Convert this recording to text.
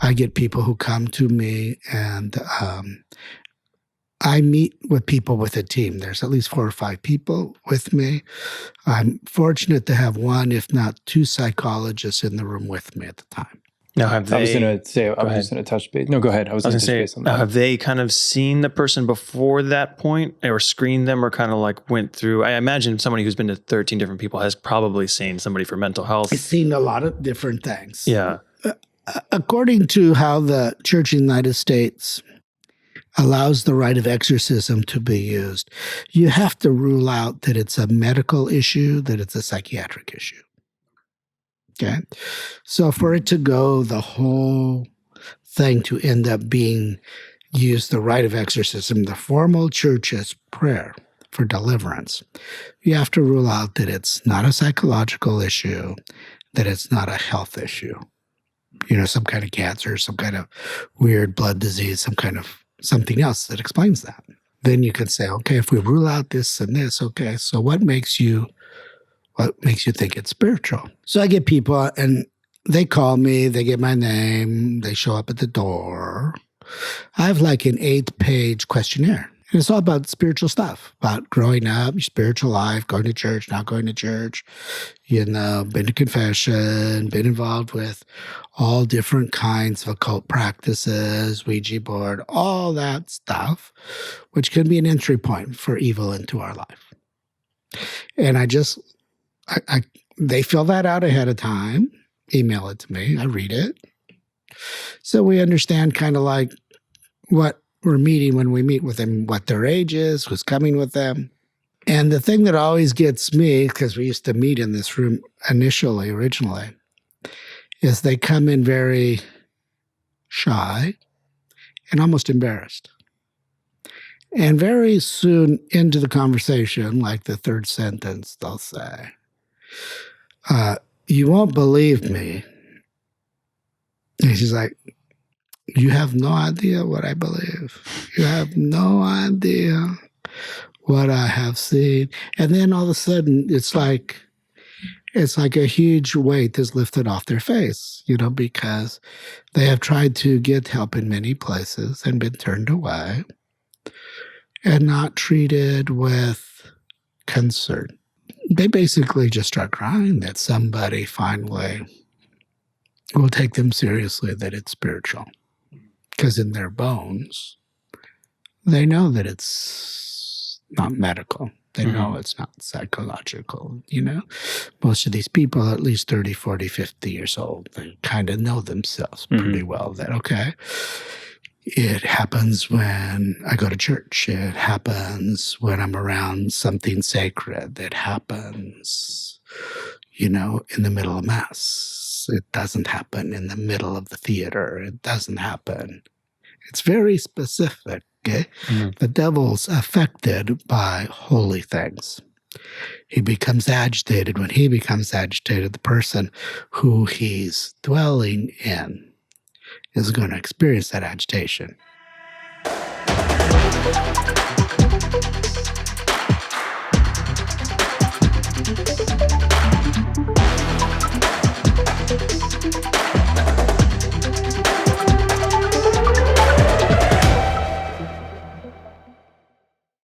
I get people who come to me, and I meet with people with a team. There's at least 4 or 5 people with me. I'm fortunate to have 1, if not 2 psychologists in the room with me at the time. Now, have they... I was going to touch base. No, go ahead. I was going to say, now, have they kind of seen the person before that point, or screened them, or kind of like went through? I imagine somebody who's been to 13 different people has probably seen somebody for mental health. I've seen a lot of different things. Yeah. According to how the Church in the United States allows the rite of exorcism to be used, you have to rule out that it's a medical issue, that it's a psychiatric issue. Okay? So for it to go the whole thing to end up being used, the rite of exorcism, the formal church's prayer for deliverance, you have to rule out that it's not a psychological issue, that it's not a health issue. Some kind of cancer, some kind of weird blood disease, something else that explains that. Then you can say, okay, if we rule out this and this, okay, so what makes you think it's spiritual? So I get people, and they call me, they get my name, they show up at the door. I have like an 8-page questionnaire. And it's all about spiritual stuff, about growing up, your spiritual life, going to church, not going to church, been to confession, been involved with all different kinds of occult practices, Ouija board, all that stuff, which can be an entry point for evil into our life. And they fill that out ahead of time, email it to me, I read it. So we understand kind of like what we're meeting when we meet with them, what their age is, who's coming with them. And the thing that always gets me, because we used to meet in this room originally, is they come in very shy and almost embarrassed. And very soon into the conversation, like the 3rd sentence, they'll say, you won't believe me. And she's like, you have no idea what I believe. You have no idea what I have seen. And then all of a sudden, it's like a huge weight is lifted off their face, because they have tried to get help in many places and been turned away and not treated with concern. They basically just start crying that somebody finally will take them seriously, that it's spiritual. Because in their bones, they know that it's not medical. They know it's not psychological, Most of these people, at least 30, 40, 50 years old, they kind of know themselves pretty well that, okay, it happens when I go to church. It happens when I'm around something sacred. It happens, in the middle of Mass. It doesn't happen in the middle of the theater. It doesn't happen. It's very specific. Okay? The devil's affected by holy things. He becomes agitated. When he becomes agitated, the person who he's dwelling in is going to experience that agitation.